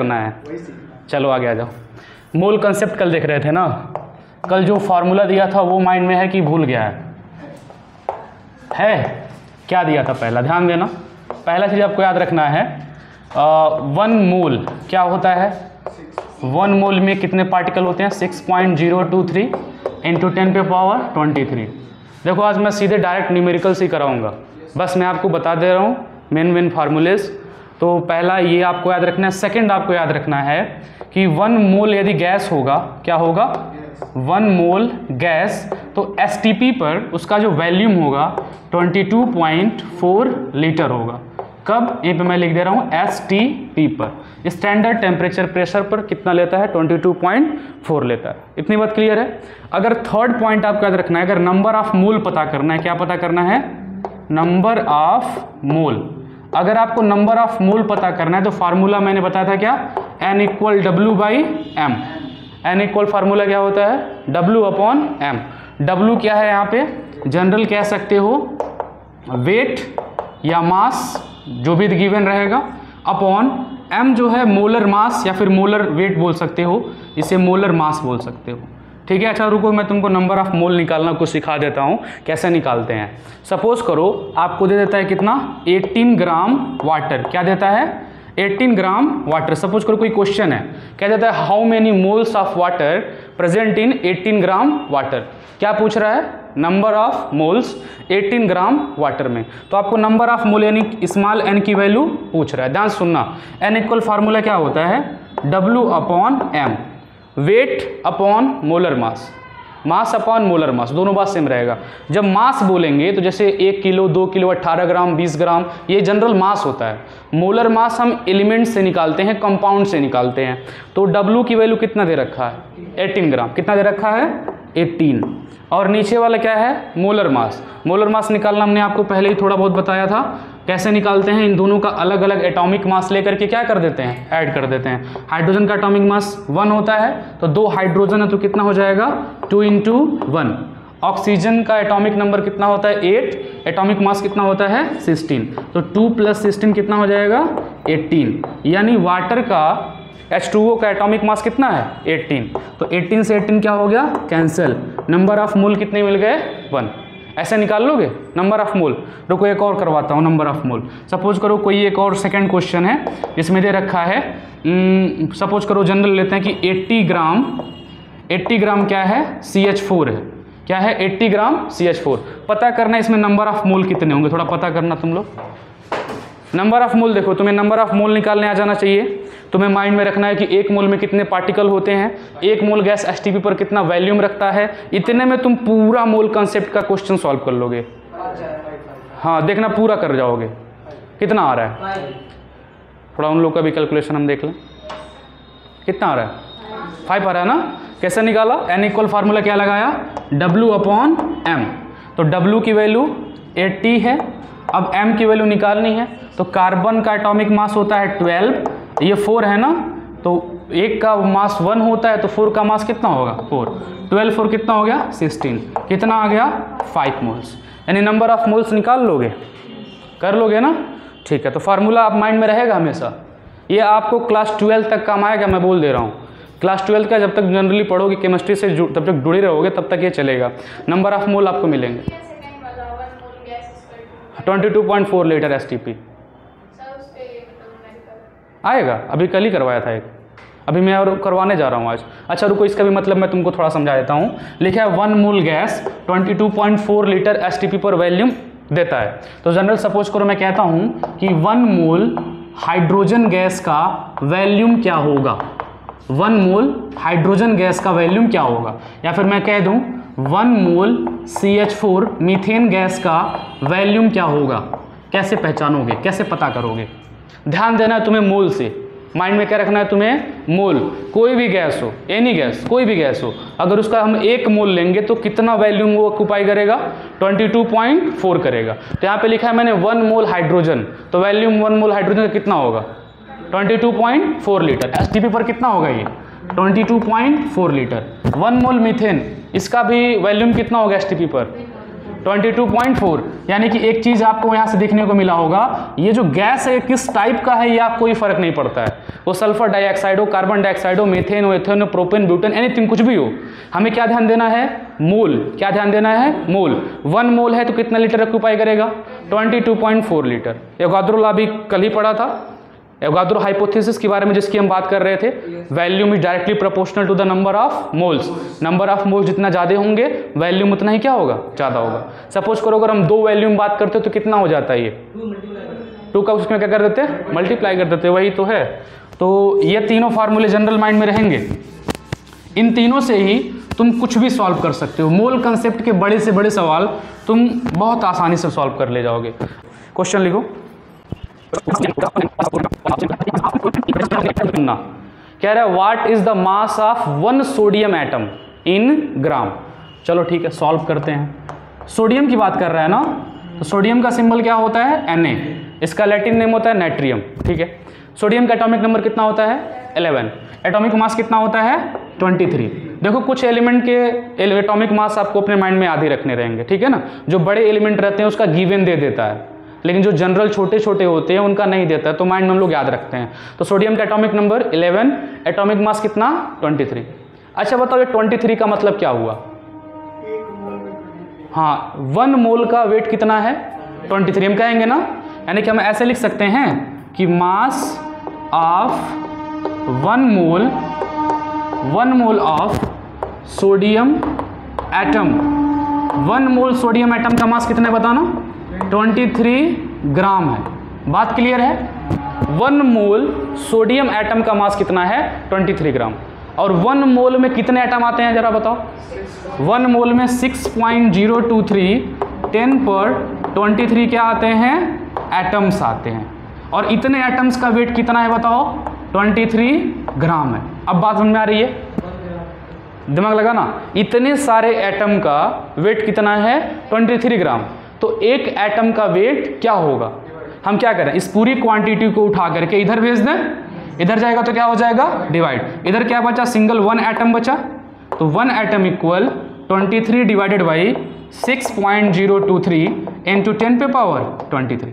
करना है। चलो आगे आ जाओ। मोल कंसेप्ट कल देख रहे थे ना, कल जो फॉर्मूला दिया था वो माइंड में है कि भूल गया है? क्या दिया था पहला, ध्यान देना। पहला चीज़ आपको याद रखना है, 1 मोल क्या होता है? 1 मोल में कितने पार्टिकल होते हैं? 6.023 इंटू 10 पे पावर 23। देखो आज मैं सीधे डायरेक्ट न्यूमेरिकल्स ही कराऊंगा, बस मैं आपको बता दे रहा हूँ मेन फॉर्मूलेज। तो पहला ये आपको याद रखना है। सेकंड आपको याद रखना है कि 1 मोल यदि गैस होगा, क्या होगा? 1 मोल गैस, तो STP पर उसका जो वैल्यूम होगा 22.4 लीटर होगा। कब? ये पे मैं लिख दे रहा हूँ STP पर। स्टैंडर्ड टेम्परेचर प्रेशर पर कितना लेता है? 22.4 लेता है। इतनी बात क्लियर है। अगर थर्ड पॉइंट आपको याद रखना है, अगर नंबर ऑफ मोल पता करना है, क्या पता करना है? Number of mole. अगर आपको नंबर ऑफ मोल पता करना है तो फार्मूला मैंने बताया था क्या? N equal W/M। N equal formula क्या होता है? W/M। W क्या है यहाँ पे? जनरल कह सकते हो वेट या मास, जो भी गिवन रहेगा, अपॉन M जो है मोलर मास या फिर मोलर वेट बोल सकते हो, इसे मोलर मास बोल सकते हो। ठीक है। अच्छा रुको, मैं तुमको नंबर ऑफ मोल निकालना कुछ सिखा देता हूँ कैसे निकालते हैं। सपोज करो आपको दे देता है कितना? 18 ग्राम वाटर। क्या देता है? 18 ग्राम वाटर। सपोज करो कोई क्वेश्चन है, क्या देता है? How many moles of water present in 18 gram water. क्या पूछ रहा है? Number of moles 18 gram water में। तो आपको नंबर ऑफ मोल यानी स्मॉल n की वैल्यू पूछ रहा है। ध्यान सुनना, n इक्वल फार्मूला क्या होता है? W/M। Weight upon molar mass, mass upon molar mass, दोनों बात सेम रहेगा। जब मास बोलेंगे तो जैसे 1 किलो, 2 किलो, 18 ग्राम, 20 ग्राम, ये जनरल मास होता है। मोलर मास हम एलिमेंट से निकालते हैं, कंपाउंड से निकालते हैं। तो W की वैल्यू कितना दे रखा है? 18 ग्राम। कितना दे रखा है? 18। और नीचे वाला क्या है? Molar mass. मोलर मास निकालना हमने आपको पहले ही थोड़ा बहुत बताया था। कैसे निकालते हैं? इन दोनों का अलग अलग एटॉमिक मास लेकर के क्या कर देते हैं? ऐड कर देते हैं। हाइड्रोजन का एटॉमिक मास 1 होता है, तो 2 हाइड्रोजन है तो कितना हो जाएगा? 2 × 1। ऑक्सीजन का एटॉमिक नंबर कितना होता है? 8। एटॉमिक मास कितना होता है? 16। तो 2 + 16 कितना हो जाएगा? 18। यानी वाटर का H2O का एटॉमिक मास कितना है? 18। तो 18 से 18 क्या हो गया? कैंसिल। नंबर ऑफ मोल कितने मिल गए? 1। ऐसे निकाल लोगे नंबर ऑफ मोल। रुको एक और करवाता हूँ नंबर ऑफ मोल। सपोज करो कोई एक और सेकंड क्वेश्चन है, इसमें दे रखा है, सपोज करो जनरल लेते हैं कि 80 ग्राम क्या है? CH4 है। क्या है? 80 ग्राम CH4। पता करना इसमें नंबर ऑफ मोल कितने होंगे, थोड़ा पता करना तुम लोग। नंबर ऑफ मोल देखो, तुम्हें नंबर ऑफ मोल निकालने आ जाना चाहिए। तुम्हें माइंड में रखना है कि 1 मोल में कितने पार्टिकल होते हैं, 1 मोल गैस STP पर कितना वैल्यूम रखता है। इतने में तुम पूरा मोल कंसेप्ट का क्वेश्चन सॉल्व कर लोगे। हाँ देखना, पूरा कर जाओगे। कितना आ रहा है? थोड़ा उन लोग का भी कैलकुलेशन हम देख लें। कितना आ रहा है? 5 आ रहा है ना। कैसे निकाला? N इक्वल फार्मूला क्या लगाया? W/M। तो W की वैल्यू 80 है। अब M की वैल्यू निकालनी है, तो कार्बन का एटॉमिक मास होता है 12, ये 4 है ना, तो 1 का मास 1 होता है, तो 4 का मास कितना होगा? 4। 12 4 कितना हो गया? 16। कितना आ गया? 5 मोल्स। यानी नंबर ऑफ मोल्स निकाल लोगे, कर लोगे ना। ठीक है, तो फार्मूला आप माइंड में रहेगा हमेशा। ये आपको क्लास 12 तक काम आएगा, मैं बोल दे रहा हूँ। क्लास 12 का जब तक जनरली पढ़ोगे, केमिस्ट्री से तब तक जुड़े रहोगे, तब तक ये चलेगा। नंबर ऑफ मोल आपको मिलेंगे। 22.4 लीटर STP आएगा। अभी कल ही करवाया था एक, अभी मैं और करवाने जा रहा हूँ आज। अच्छा रुको, इसका भी मतलब मैं तुमको थोड़ा समझा देता हूँ। लिखा है 1 मोल गैस 22.4 लीटर STP पर वैल्यूम देता है। तो जनरल सपोज करो मैं कहता हूँ कि 1 मोल हाइड्रोजन गैस का वैल्यूम क्या होगा? 1 मोल हाइड्रोजन गैस का वैल्यूम क्या होगा? या फिर मैं कह दूँ 1 मोल CH4 मीथेन गैस का वैल्यूम क्या होगा? कैसे पहचानोगे, कैसे पता करोगे? ध्यान देना है तुम्हें मोल से। माइंड में क्या रखना है तुम्हें? मोल। कोई भी गैस हो, एनी गैस, कोई भी गैस हो, अगर उसका हम 1 मोल लेंगे तो कितना वैल्यूम वो ऑक्यूपाई करेगा? 22.4 करेगा। तो यहाँ पे लिखा है मैंने 1 मोल हाइड्रोजन, तो वैल्यूम 1 मोल हाइड्रोजन का कितना होगा? 22.4 लीटर। STP पर कितना होगा ये? 22.4 लीटर। 1 मोल मीथेन, इसका भी वैल्यूम कितना होगा STP पर? 22.4। यानी कि एक चीज़ आपको यहाँ से देखने को मिला होगा, ये जो गैस है किस टाइप का है ये आपको कोई फर्क नहीं पड़ता है, वो सल्फर डाइऑक्साइड हो, कार्बन डाइऑक्साइड हो, मीथेन हो, एथेन हो, प्रोपेन, ब्यूटेन, एनीथिंग कुछ भी हो, हमें क्या ध्यान देना है, मोल। क्या ध्यान देना है, मोल। 1 मोल है तो कितना लीटर ऑक्यूपाई करेगा, 22.4 लीटर। एवोगाद्रो लॉ भी कल ही पढ़ा था, एवोगाद्रो हाइपोथेसिस के बारे में जिसकी हम बात कर रहे थे। Volume is directly proportional to the number of moles. Number of moles जितना ज़्यादा होंगे वैल्यूम उतना ही क्या होगा, ज़्यादा होगा। सपोज करो अगर हम 2 वैल्यूम बात करते हो तो कितना हो जाता है, ये 2 का उसमें क्या कर देते हैं, मल्टीप्लाई कर देते हैं, वही तो है। तो ये तीनों फार्मूले जनरल माइंड में रहेंगे, इन तीनों से ही तुम कुछ भी सॉल्व कर सकते हो। मोल कंसेप्ट के बड़े से बड़े सवाल तुम बहुत आसानी से सॉल्व कर ले जाओगे। क्वेश्चन लिखो, कह रहा है what is the mass of 1 sodium atom in gram. चलो ठीक है, सॉल्व करते हैं। सोडियम की बात कर रहा है ना, तो सोडियम का सिंबल क्या होता है, Na। इसका लैटिन नेम होता है नाइट्रियम। ठीक है, सोडियम का एटॉमिक नंबर कितना होता है, 11। एटॉमिक मास कितना होता है, 23। देखो कुछ एलिमेंट के एटॉमिक मास आपको अपने माइंड में आधे रखने रहेंगे, ठीक है ना। जो बड़े एलिमेंट रहते हैं उसका गिवन दे देता है, लेकिन जो जनरल छोटे छोटे होते हैं उनका नहीं देता है, तो माइंड में हम लोग याद रखते हैं। तो सोडियम का एटॉमिक नंबर 11, एटॉमिक मास कितना, 23। अच्छा बताओ ये 23 का मतलब क्या हुआ, हाँ 1 मोल का वेट कितना है, 23 हम कहेंगे ना। यानी कि हम ऐसे लिख सकते हैं कि मास of 1 mole of sodium atom, 1 mole sodium atom का मास कितने बताना, 23 ग्राम है। बात क्लियर है, 1 मोल सोडियम एटम का मास कितना है, 23 ग्राम। और 1 मोल में कितने एटम आते हैं जरा बताओ, 1 मोल में 6.023 10 पर 23 क्या आते हैं, एटम्स आते हैं। और इतने एटम्स का वेट कितना है बताओ, 23 ग्राम है। अब बात समझ में आ रही है, दिमाग लगाना, इतने सारे एटम का वेट कितना है, 23 ग्राम। तो एक एटम का वेट क्या होगा, हम क्या करें, इस पूरी क्वांटिटी को उठा करके इधर भेज दें, इधर जाएगा तो क्या हो जाएगा, डिवाइड। इधर क्या बचा, सिंगल 1 एटम बचा, तो 1 atom equal 23 divided by 6.023 into 10 पे पावर 23।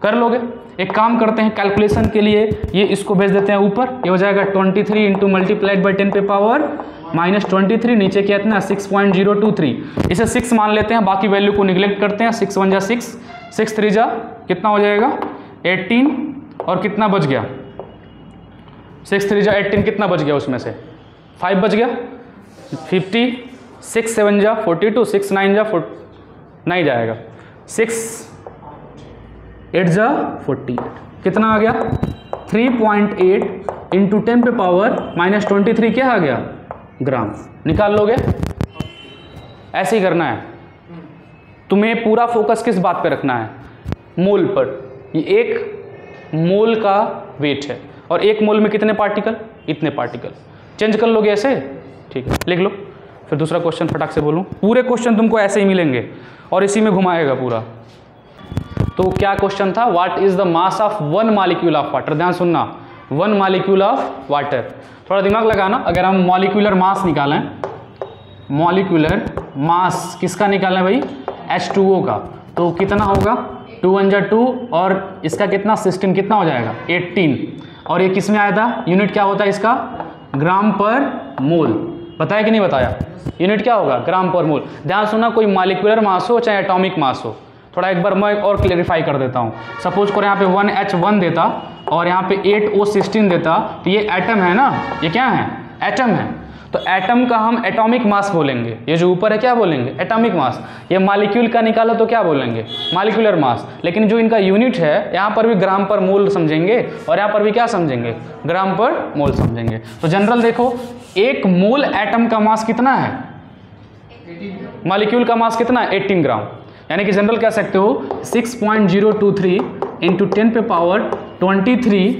कर लोगे। एक काम करते हैं, कैलकुलेशन के लिए ये इसको भेज देते हैं ऊपर, ये हो जाएगा 23 इंटू मल्टीप्लाइड बाई 10 पे पावर -23, नीचे क्या इतना 6.023, इसे 6 मान लेते हैं, बाकी वैल्यू को निगलेक्ट करते हैं। 6 1 जा 6, 6 3 जा कितना हो जाएगा 18, और कितना बच गया, 6 3 जा 18, कितना बच गया उसमें से 5 बच गया, 50, 6 7 जा 42, 6 9 जा 4 नहीं जाएगा, 6 8 जा 48, कितना आ गया 3.8 इंटू 10 पे पावर -23 क्या आ गया, ग्राम। निकाल लोगे, ऐसे ही करना है तुम्हें। पूरा फोकस किस बात पे रखना है, मोल पर। ये 1 मोल का वेट है, और 1 मोल में कितने पार्टिकल, इतने पार्टिकल। चेंज कर लोगे ऐसे, ठीक है, लिख लो। फिर दूसरा क्वेश्चन फटाक से बोलूँ, पूरे क्वेश्चन तुमको ऐसे ही मिलेंगे और इसी में घुमाएगा पूरा। तो क्या क्वेश्चन था, what is the mass of 1 molecule of water. ध्यान सुनना, 1 मॉलिक्यूल ऑफ वाटर। थोड़ा दिमाग लगाना, अगर हम मॉलिक्यूलर मास निकालें, मॉलिक्यूलर मास किसका निकालें भाई, H2O का, तो कितना होगा 2 1 जा 2, और इसका कितना 16 कितना हो जाएगा 18। और ये किस में आया था, यूनिट क्या होता है इसका, ग्राम पर मोल। बताया कि नहीं बताया, यूनिट क्या होगा, ग्राम पर मोल। ध्यान सुना, कोई मॉलिक्यूलर मास हो चाहे एटॉमिक मास हो, थोड़ा एक बार मैं और क्लेरिफाई कर देता हूँ। सपोज करो यहाँ पे 1H1 देता और यहाँ पे 8O16 देता, तो ये एटम है ना, ये क्या है, एटम है। तो एटम का हम एटॉमिक मास बोलेंगे, ये जो ऊपर है क्या बोलेंगे, एटॉमिक मास। ये मॉलिक्यूल का निकाला तो क्या बोलेंगे, मॉलिक्यूलर मास। लेकिन जो इनका यूनिट है, यहाँ पर भी ग्राम पर मोल समझेंगे और यहाँ पर भी क्या समझेंगे, ग्राम पर मोल समझेंगे। तो जनरल देखो, 1 मोल एटम का मास कितना है, मॉलिक्यूल का मास कितना है, 18 ग्राम। यानी कि जनरल कह सकते हो 6.023 इंटू 10 पे पावर 23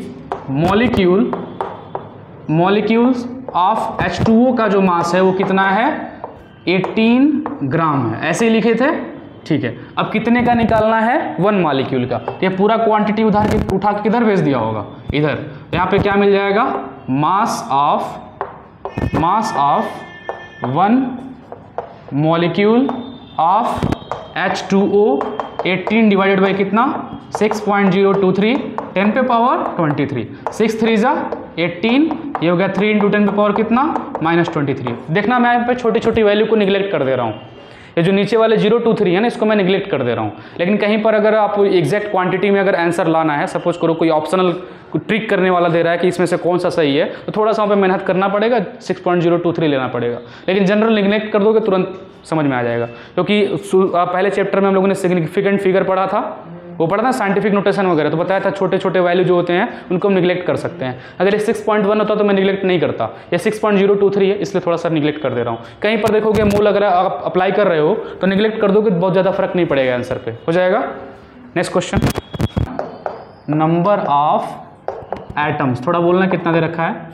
मॉलिक्यूल्स ऑफ H2O का जो मास है वो कितना है, 18 ग्राम है। ऐसे ही लिखे थे, ठीक है। अब कितने का निकालना है, 1 मॉलिक्यूल का। तो ये पूरा क्वांटिटी उठा के किधर भेज दिया होगा, इधर। यहाँ पे क्या मिल जाएगा, मास of 1 molecule of H2O 18 divided by कितना 6.023 10 पे पावर 23 6 3 जा 18 ये हो गया 3 इंटू 10 पे पावर कितना -23। देखना मैं यहाँ पे छोटी छोटी वैल्यू को निगलेक्ट कर दे रहा हूँ। ये जो नीचे वाले 023 है ना इसको मैं निगलेक्ट कर दे रहा हूँ। लेकिन कहीं पर अगर आप एग्जैक्ट क्वांटिटी में अगर आंसर लाना है, सपोज करो कोई ऑप्शनल ट्रिक करने वाला दे रहा है कि इसमें से कौन सा सही है, तो थोड़ा सा वहाँ पे मेहनत करना पड़ेगा, 6.023 लेना पड़ेगा। लेकिन जनरल निगलेक्ट कर दोगे तुरंत समझ में आ जाएगा, क्योंकि पहले चैप्टर में हम लोगों ने सिग्निफिकेंट फिगर पढ़ा था, वो पढ़ा था साइंटिफिक नोटेशन वगैरह, तो बताया था छोटे छोटे वैल्यू जो होते हैं उनको हम निगलेक्ट कर सकते हैं। अगर ये 6.1 होता तो मैं निगलेक्ट नहीं करता, ये 6.023 है इसलिए थोड़ा सा निगलेक्ट कर दे रहा हूँ। कहीं पर देखोगे मूल अगर आप अप्लाई कर रहे हो तो निगलेक्ट कर दोगे, बहुत ज़्यादा फर्क नहीं पड़ेगा आंसर पे, हो जाएगा। Next question, number of atoms, थोड़ा बोलना कितना दे रखा है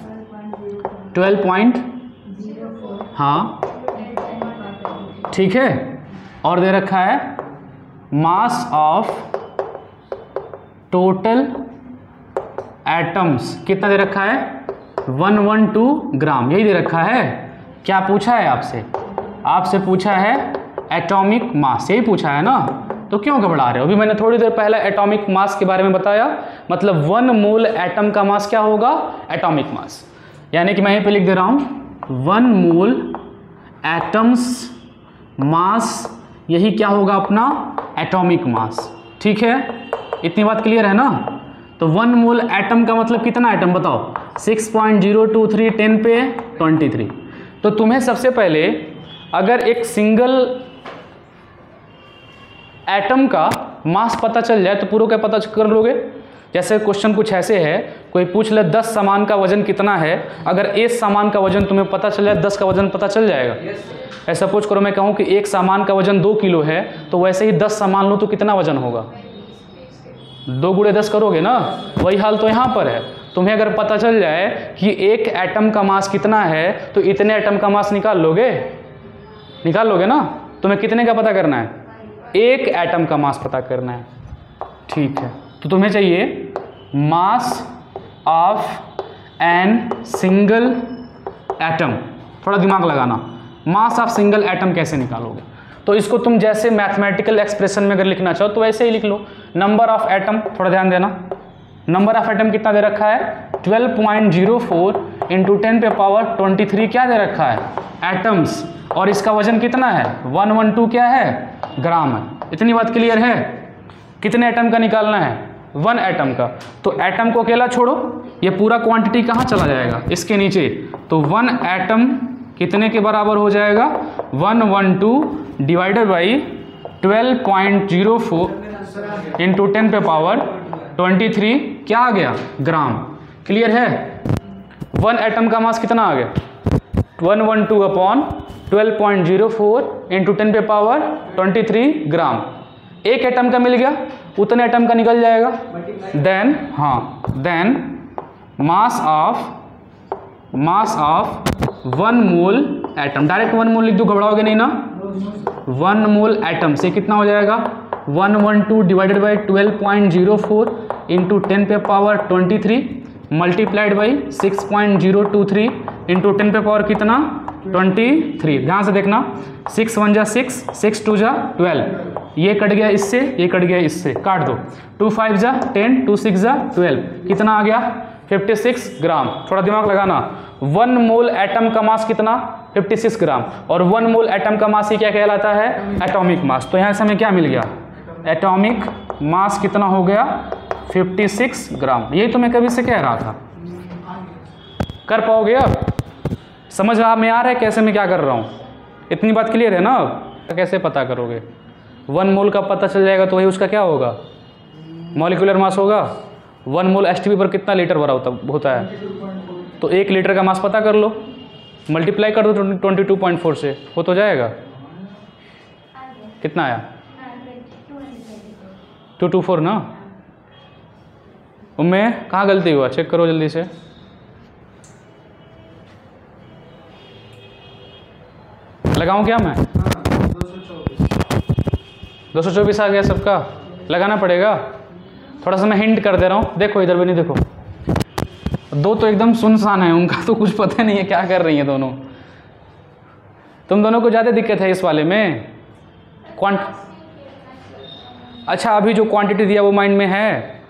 12 हाँ ठीक है, और दे रखा है मास ऑफ टोटल एटम्स कितना दे रखा है 112 ग्राम, यही दे रखा है। क्या पूछा है आपसे, आपसे पूछा है एटॉमिक मास, यही पूछा है ना, तो क्यों घबरा रहे हो। अभी मैंने थोड़ी देर पहले एटॉमिक मास के बारे में बताया, मतलब 1 मोल एटम का मास क्या होगा एटॉमिक मास, यानी कि मैं यहीं पे लिख दे रहा हूं 1 मोल एटम्स मास, यही क्या होगा अपना एटॉमिक मास। ठीक है, इतनी बात क्लियर है ना। तो 1 मोल एटम का मतलब कितना एटम बताओ 6.023 10 पे 23। तो तुम्हें सबसे पहले अगर एक सिंगल एटम का मास पता चल जाए तो पूरा क्या पता कर लोगे। जैसे क्वेश्चन कुछ ऐसे है, कोई पूछ ले 10 सामान का वजन कितना है, अगर एक सामान का वजन तुम्हें पता चल जाए 10 का वजन पता चल जाएगा। ऐसा सपोज करो मैं कहूँ कि एक सामान का वजन 2 किलो है, तो वैसे ही 10 सामान लो तो कितना वजन होगा 2 गुणे 10 करोगे ना, वही हाल तो यहाँ पर है। तुम्हें अगर पता चल जाए कि एक एटम का मास कितना है तो इतने एटम का मास निकाल लोगे ना। तुम्हें कितने का पता करना है, एक एटम का मास पता करना है। ठीक है, तो तुम्हें चाहिए mass of an single atom. थोड़ा दिमाग लगाना, मास ऑफ सिंगल एटम कैसे निकालोगे। तो इसको तुम जैसे मैथमेटिकल एक्सप्रेशन में अगर लिखना चाहो तो वैसे ही लिख लो। नंबर ऑफ एटम, थोड़ा ध्यान देना, नंबर ऑफ एटम कितना दे रखा है 12.04 इंटू 10 पे पावर 23 क्या दे रखा है एटम्स, और इसका वजन कितना है 112 क्या है ग्राम है। इतनी बात क्लियर है। कितने एटम का निकालना है 1 एटम का। तो एटम को अकेला छोड़ो, ये पूरा क्वांटिटी कहाँ चला जाएगा इसके नीचे। तो 1 एटम कितने के बराबर हो जाएगा 112 डिवाइडेड बाई 12.04 इंटू 10 पे पावर 23 क्या आ गया ग्राम। क्लियर है। 1 एटम का मास कितना आ गया 112 अपॉन 12.04 इंटू 10 पे पावर 23 ग्राम। एक एटम का मिल गया, उतने एटम का निकल जाएगा। Then mass of 1 mole atom, direct 1 mole लिख दो, घबराओगे नहीं ना। 1 मोल एटम से कितना हो जाएगा 112 डिवाइडेड बाई 12.04 इंटू 10 पे पावर 23 मल्टीप्लाइड बाई 6.023 इंटू 10 पे पावर कितना 23। ध्यान से देखना, 6 1 जा 6, 6 2 जा 12, ये कट गया इससे, ये कट गया इससे, काट दो। 2 5 जा 10, 2 6 जा 12, कितना आ गया 56 ग्राम। थोड़ा दिमाग लगाना, 1 मोल एटम का मास कितना 56 ग्राम, और 1 मोल एटम का मास ही क्या कहलाता है एटॉमिक मास। तो यहाँ से हमें क्या मिल गया एटॉमिक मास कितना हो गया 56 ग्राम। यही तो मैं कभी से कह रहा था। कर पाओगे अब, समझ में आ रहा है कैसे मैं क्या कर रहा हूँ। इतनी बात क्लियर है ना। तो कैसे पता करोगे 1 मोल का पता चल जाएगा तो वही उसका क्या होगा मॉलिक्यूलर मास होगा। 1 मोल एसटीपी पर कितना लीटर भरा होता है, तो 1 लीटर का मास पता कर लो, मल्टीप्लाई कर दो 22.4 से, हो तो जाएगा। कितना आया 224 ना। उनमें कहाँ गलती हुआ चेक करो जल्दी से। लगाऊं क्या मैं 224 आ गया सबका, लगाना पड़ेगा। थोड़ा सा मैं हिंट कर दे रहा हूँ, देखो इधर भी नहीं देखो, 2 तो एकदम सुनसान है, उनका तो कुछ पता नहीं है क्या कर रही है दोनों। तुम दोनों को ज़्यादा दिक्कत है इस वाले में। अच्छा अभी जो क्वांटिटी दिया वो माइंड में है?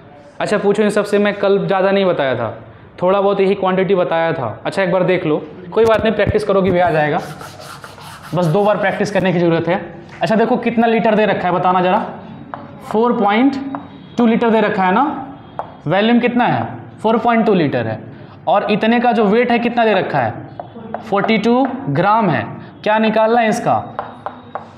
अच्छा पूछो इन सबसे, मैं कल ज़्यादा नहीं बताया था, थोड़ा बहुत यही क्वांटिटी बताया था। अच्छा एक बार देख लो, कोई बात नहीं, प्रैक्टिस करोगे भी आ जाएगा, बस 2 बार प्रैक्टिस करने की ज़रूरत है। अच्छा देखो कितना लीटर दे रखा है बताना ज़रा, 4.2 लीटर दे रखा है ना, वॉल्यूम कितना है 4.2 लीटर है, और इतने का जो वेट है कितना दे रखा है 42 ग्राम है। क्या निकालना है इसका?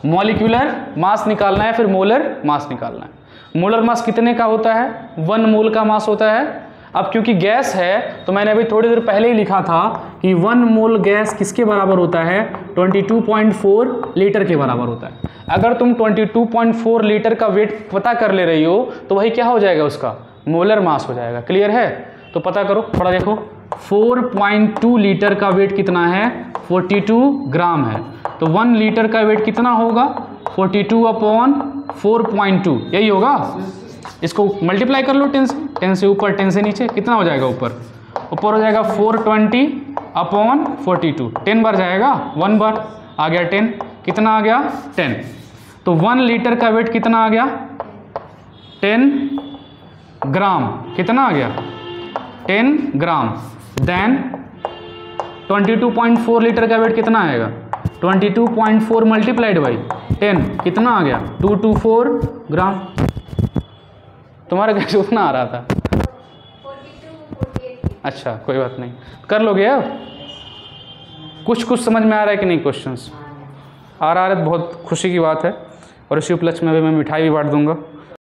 मॉलिक्यूलर मास निकालना है, फिर मोलर मास निकालना है। मोलर मास कितने का होता है? 1 मोल का मास होता है। अब क्योंकि गैस है तो मैंने अभी थोड़ी देर पहले ही लिखा था कि 1 मोल गैस किसके बराबर होता है? 22.4 लीटर के बराबर होता है। अगर तुम 22.4 लीटर का वेट पता कर ले रही हो तो वही क्या हो जाएगा? उसका मोलर मास हो जाएगा। क्लियर है? तो पता करो, थोड़ा देखो, 4.2 लीटर का वेट कितना है? 42 ग्राम है। तो 1 लीटर का वेट कितना होगा? 42/4.2, यही होगा। इसको मल्टीप्लाई कर लो 10 से, 10 से ऊपर 10 से नीचे, कितना हो जाएगा? ऊपर हो जाएगा 420/42, 10 बार जाएगा, 1 बार आ गया 10, कितना आ गया? 10। तो 1 लीटर का वेट कितना आ गया? 10 ग्राम। कितना आ गया? 10 ग्राम। देन 22.4 लीटर का वेट कितना आएगा? 22.4 मल्टीप्लाइड बाई 10, कितना आ गया? 224 ग्राम। तुम्हारा कैसे उतना आ रहा था? 42, अच्छा कोई बात नहीं, कर लोगे अब? कुछ समझ में आ रहा है कि नहीं? क्वेश्चंस आ रहा है, बहुत खुशी की बात है। और इसी उपलक्ष्य में भी मैं मिठाई भी बांट दूंगा।